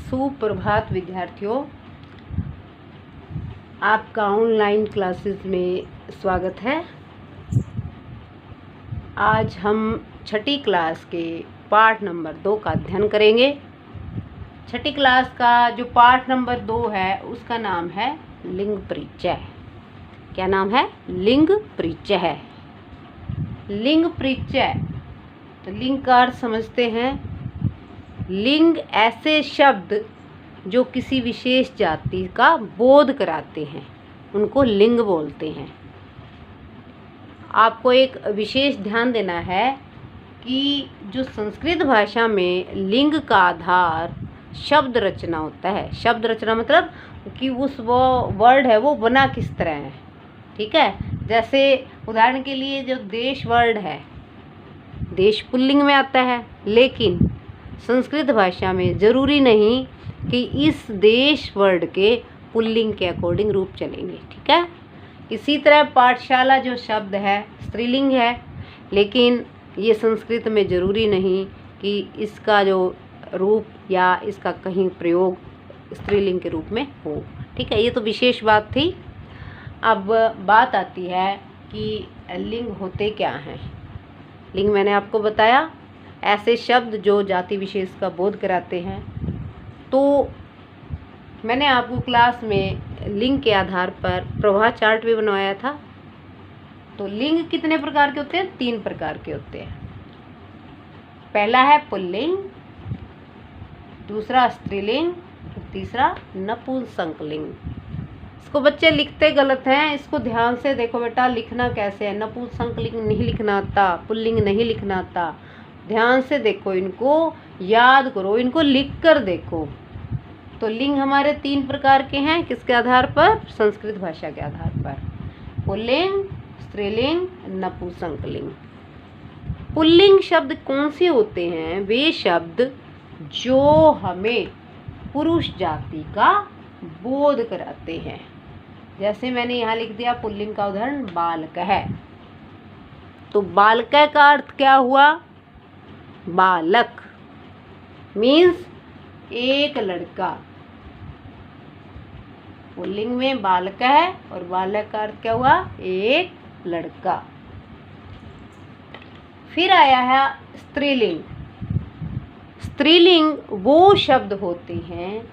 सुप्रभात विद्यार्थियों, आपका ऑनलाइन क्लासेस में स्वागत है। आज हम छठी क्लास के पाठ नंबर 2 का अध्ययन करेंगे। छठी क्लास का जो पाठ नंबर 2 है उसका नाम है लिंग परिचय। क्या नाम है? लिंग परिचय है। लिंग परिचय, तो लिंग का अर्थ समझते हैं। लिंग ऐसे शब्द जो किसी विशेष जाति का बोध कराते हैं, उनको लिंग बोलते हैं। आपको एक विशेष ध्यान देना है कि जो संस्कृत भाषा में लिंग का आधार शब्द रचना होता है। शब्द रचना मतलब कि उस वो वर्ड है वो बना किस तरह है। ठीक है, जैसे उदाहरण के लिए जो देश वर्ड है, देश पुल्लिंग में आता है, लेकिन संस्कृत भाषा में ज़रूरी नहीं कि इस देश वर्ड के पुल्लिंग के अकॉर्डिंग रूप चलेंगे। ठीक है, इसी तरह पाठशाला जो शब्द है स्त्रीलिंग है, लेकिन ये संस्कृत में ज़रूरी नहीं कि इसका जो रूप या इसका कहीं प्रयोग स्त्रीलिंग के रूप में हो। ठीक है, ये तो विशेष बात थी। अब बात आती है कि लिंग होते क्या हैं। लिंग मैंने आपको बताया ऐसे शब्द जो जाति विशेष का बोध कराते हैं। तो मैंने आपको क्लास में लिंग के आधार पर प्रवाह चार्ट भी बनवाया था। तो लिंग कितने प्रकार के होते हैं? 3 प्रकार के होते हैं। पहला है पुल्लिंग, दूसरा स्त्रीलिंग, तीसरा नपुंसकलिंग। इसको बच्चे लिखते गलत हैं, इसको ध्यान से देखो बेटा, लिखना कैसे है। नपुंसकलिंग नहीं लिखना आता, पुल्लिंग नहीं लिखना आता। ध्यान से देखो, इनको याद करो, इनको लिख कर देखो। तो लिंग हमारे 3 प्रकार के हैं। किसके आधार पर? संस्कृत भाषा के आधार पर। पुल्लिंग, स्त्रीलिंग, नपुंसकलिंग। पुल्लिंग शब्द कौन से होते हैं? वे शब्द जो हमें पुरुष जाति का बोध कराते हैं। जैसे मैंने यहाँ लिख दिया पुल्लिंग का उदाहरण बालक है। तो बालक का अर्थ क्या हुआ? बालक मीन्स एक लड़का। पुल्लिंग में बालक है और बालक का अर्थ क्या हुआ? एक लड़का। फिर आया है स्त्रीलिंग। स्त्रीलिंग वो शब्द होते हैं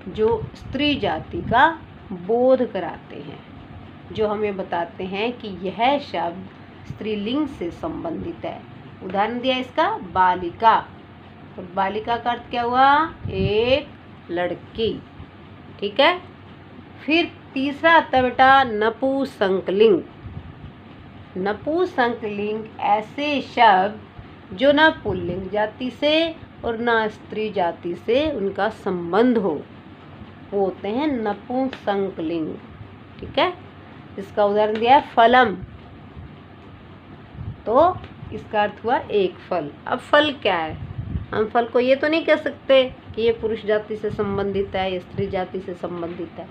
जो स्त्री जाति का बोध कराते हैं, जो हमें बताते हैं कि यह शब्द स्त्रीलिंग से संबंधित है। उदाहरण दिया इसका बालिका, और बालिका का अर्थ क्या हुआ? एक लड़की। ठीक है, फिर तीसरा आता है बेटा नपुंसकलिंग। नपुंसकलिंग ऐसे शब्द जो ना पुल्लिंग जाति से और ना स्त्री जाति से उनका संबंध हो, वो होते हैं नपुंसकलिंग। ठीक है, इसका उदाहरण दिया है फलम, तो इसका अर्थ हुआ एक फल। अब फल क्या है? हम फल को ये तो नहीं कह सकते कि ये पुरुष जाति से संबंधित है, ये स्त्री जाति से संबंधित है।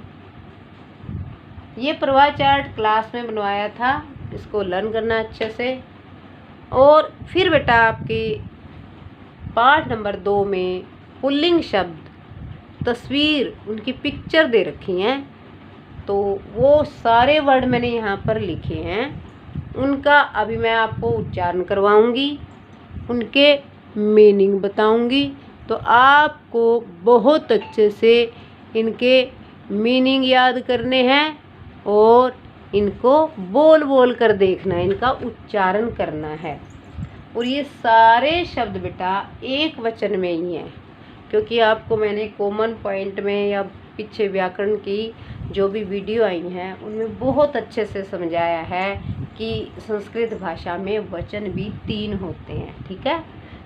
ये प्रवाह चार्ट क्लास में बनवाया था, इसको लर्न करना अच्छे से। और फिर बेटा आपके पाठ नंबर 2 में पुल्लिंग शब्द तस्वीर उनकी पिक्चर दे रखी हैं, तो वो सारे वर्ड मैंने यहाँ पर लिखे हैं। उनका अभी मैं आपको उच्चारण करवाऊंगी, उनके मीनिंग बताऊंगी, तो आपको बहुत अच्छे से इनके मीनिंग याद करने हैं और इनको बोल बोल कर देखना है, इनका उच्चारण करना है। और ये सारे शब्द बेटा एक वचन में ही हैं, क्योंकि आपको मैंने कॉमन पॉइंट में या पीछे व्याकरण की जो भी वीडियो आई हैं उनमें बहुत अच्छे से समझाया है कि संस्कृत भाषा में वचन भी 3 होते हैं। ठीक है,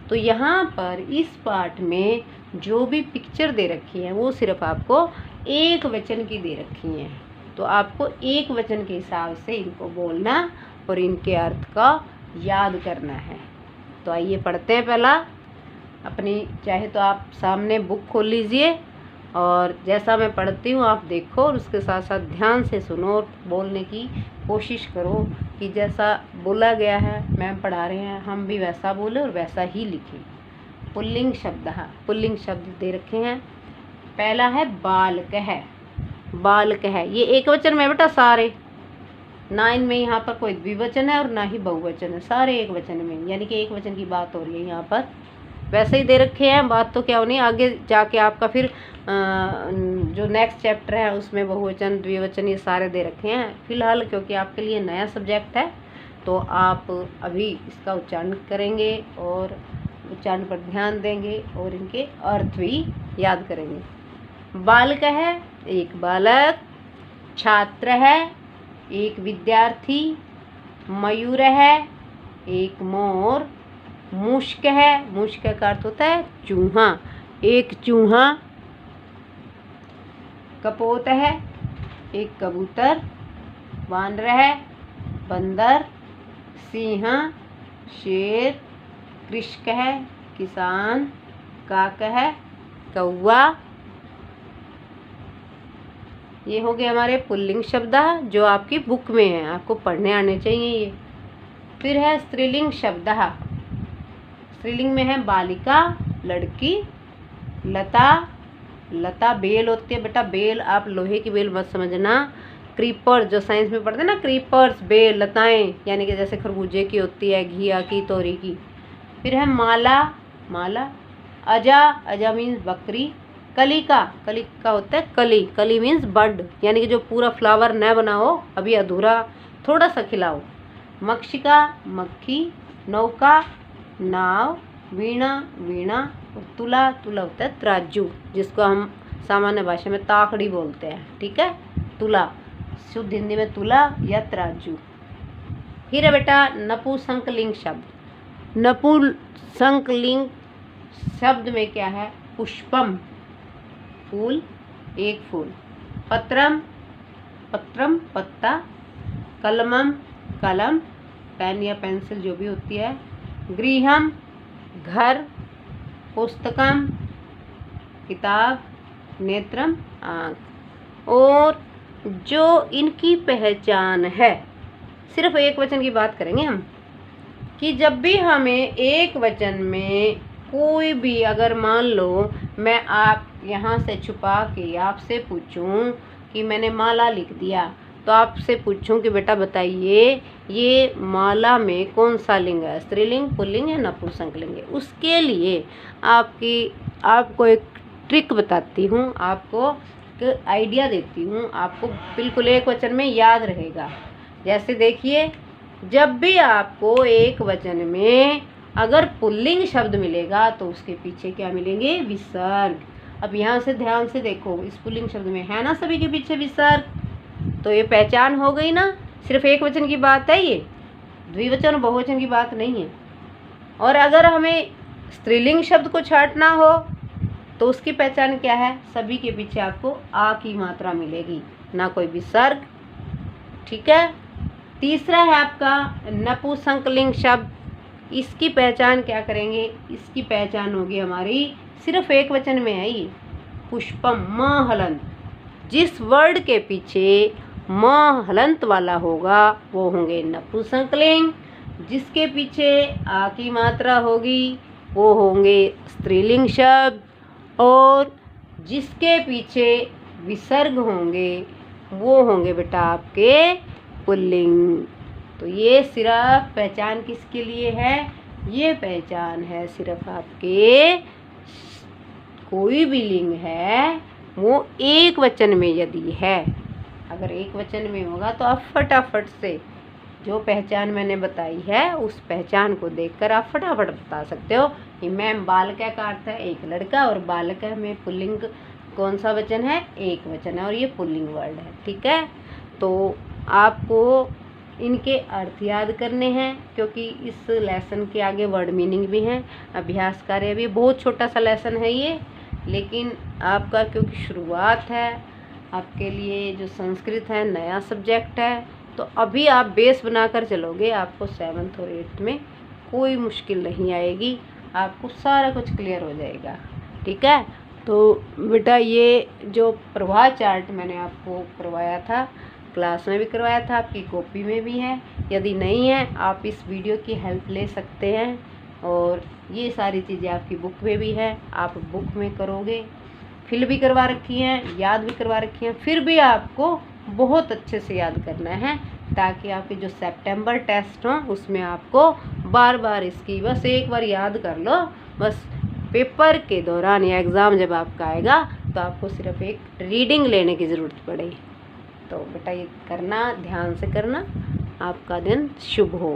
तो यहाँ पर इस पाठ में जो भी पिक्चर दे रखी है वो सिर्फ आपको एक वचन की दे रखी हैं, तो आपको एक वचन के हिसाब से इनको बोलना और इनके अर्थ का याद करना है। तो आइए पढ़ते हैं। पहला अपनी, चाहे तो आप सामने बुक खोल लीजिए और जैसा मैं पढ़ती हूँ आप देखो और उसके साथ साथ ध्यान से सुनो और बोलने की कोशिश करो कि जैसा बोला गया है, मैम पढ़ा रहे हैं, हम भी वैसा बोलें और वैसा ही लिखें। पुल्लिंग शब्द, हाँ पुल्लिंग शब्द दे रखे हैं। पहला है बालक है, बालक है, ये एक वचन में बेटा सारे, ना इनमें यहाँ पर कोई द्विवचन है और ना ही बहुवचन है, सारे एक वचन में, यानी कि एक वचन की बात हो रही है यहाँ पर। वैसे ही दे रखे हैं, बात तो क्या होनी, आगे जाके आपका फिर जो नेक्स्ट चैप्टर है उसमें बहुवचन द्विवचन ये सारे दे रखे हैं। फिलहाल क्योंकि आपके लिए नया सब्जेक्ट है तो आप अभी इसका उच्चारण करेंगे और उच्चारण पर ध्यान देंगे और इनके अर्थ भी याद करेंगे। बालक है, एक बालक, छात्र है, एक विद्यार्थी, मयूर है, एक मोर, मुश्क है, मुश्क का अर्थ होता है चूहा, एक चूहा, कपोत है, एक कबूतर, वानर है, बंदर, सिंह, शेर, कृषक है, किसान, काक है, कौवा। ये हो गए हमारे पुल्लिंग शब्द जो आपकी बुक में है, आपको पढ़ने आने चाहिए ये। फिर है स्त्रीलिंग शब्द, स्त्रीलिंग में है बालिका लड़की, लता, लता बेल होती है बेटा, बेल आप लोहे की बेल मत समझना, क्रीपर जो साइंस में पढ़ते हैं ना, क्रीपर्स बेल लताएं, यानी कि जैसे खरबूजे की होती है, घिया की, तोरी की। फिर है माला, माला, अजा, अजा मीन्स बकरी, कलिका, कलिका होता है कली, कली मीन्स बड, यानी कि जो पूरा फ्लावर न बना हो, अभी अधूरा थोड़ा सा खिलाओ। मक्षिका, मक्खी, नौका, नाव, वीणा, वीणा, और तुला, तुला होता है तराजू, जिसको हम सामान्य भाषा में ताकड़ी बोलते हैं, ठीक है, तुला, शुद्ध हिंदी में तुला या तराजू। फिर है बेटा नपुंसकलिंग शब्द, नपुंसकलिंग शब्द में क्या है, पुष्पम फूल, एक फूल, पत्रम, पत्रम पत्ता, कलमम कलम, पेन या पेंसिल जो भी होती है, गृहम घर, पुस्तकम किताब, नेत्रम आँख। और जो इनकी पहचान है, सिर्फ एक वचन की बात करेंगे हम, कि जब भी हमें एक वचन में कोई भी, अगर मान लो मैं आप यहाँ से छुपा के आपसे पूछूं कि मैंने माला लिख दिया, तो आपसे पूछूं कि बेटा बताइए ये माला में कौन सा लिंग है, स्त्रीलिंग, पुल्लिंग या नपुंसकलिंग है। उसके लिए आपको एक ट्रिक बताती हूँ, आपको एक आइडिया देती हूँ, आपको बिल्कुल एक वचन में याद रहेगा। जैसे देखिए, जब भी आपको एक वचन में अगर पुल्लिंग शब्द मिलेगा तो उसके पीछे क्या मिलेंगे, विसर्ग। अब यहाँ से ध्यान से देखो, इस पुल्लिंग शब्द में है ना सभी के पीछे विसर्ग, तो ये पहचान हो गई ना, सिर्फ एक वचन की बात है, ये द्विवचन और बहुवचन की बात नहीं है। और अगर हमें स्त्रीलिंग शब्द को छांटना हो तो उसकी पहचान क्या है, सभी के पीछे आपको आ की मात्रा मिलेगी, ना कोई विसर्ग, ठीक है। तीसरा है आपका नपुंसकलिंग शब्द, इसकी पहचान क्या करेंगे, इसकी पहचान होगी हमारी, सिर्फ एक वचन में है ये, पुष्पम, म हलंत, जिस वर्ड के पीछे म हलंत वाला होगा वो होंगे नपुंसकलिंग, जिसके पीछे आ की मात्रा होगी वो होंगे स्त्रीलिंग शब्द, और जिसके पीछे विसर्ग होंगे वो होंगे बेटा आपके पुल्लिंग। तो ये सिर्फ पहचान किसके लिए है, ये पहचान है सिर्फ आपके, कोई भी लिंग है वो एक वचन में यदि है, अगर एक वचन में होगा तो आप फटाफट से जो पहचान मैंने बताई है उस पहचान को देखकर आप फटाफट बता सकते हो कि मैम बालका का अर्थ है एक लड़का, और बालका में पुल्लिंग कौन सा वचन है, एक वचन है, और ये पुल्लिंग वर्ड है, ठीक है। तो आपको इनके अर्थ याद करने हैं, क्योंकि इस लेसन के आगे वर्ड मीनिंग भी हैं, अभ्यास कार्य भी, बहुत छोटा सा लेसन है ये, लेकिन आपका क्योंकि शुरुआत है, आपके लिए जो संस्कृत है नया सब्जेक्ट है, तो अभी आप बेस बनाकर चलोगे, आपको 7th और 8th में कोई मुश्किल नहीं आएगी, आपको सारा कुछ क्लियर हो जाएगा, ठीक है। तो बेटा ये जो प्रवाह चार्ट मैंने आपको करवाया था, क्लास में भी करवाया था, आपकी कॉपी में भी है, यदि नहीं है आप इस वीडियो की हेल्प ले सकते हैं, और ये सारी चीज़ें आपकी बुक में भी है, आप बुक में करोगे फिल भी करवा रखी हैं, याद भी करवा रखी हैं, फिर भी आपको बहुत अच्छे से याद करना है, ताकि आपके जो सितंबर टेस्ट हों उसमें आपको बार बार इसकी बस एक बार याद कर लो। बस पेपर के दौरान या एग्ज़ाम जब आपका आएगा तो आपको सिर्फ एक रीडिंग लेने की ज़रूरत पड़ेगी। तो बेटा ये करना, ध्यान से करना। आपका दिन शुभ हो।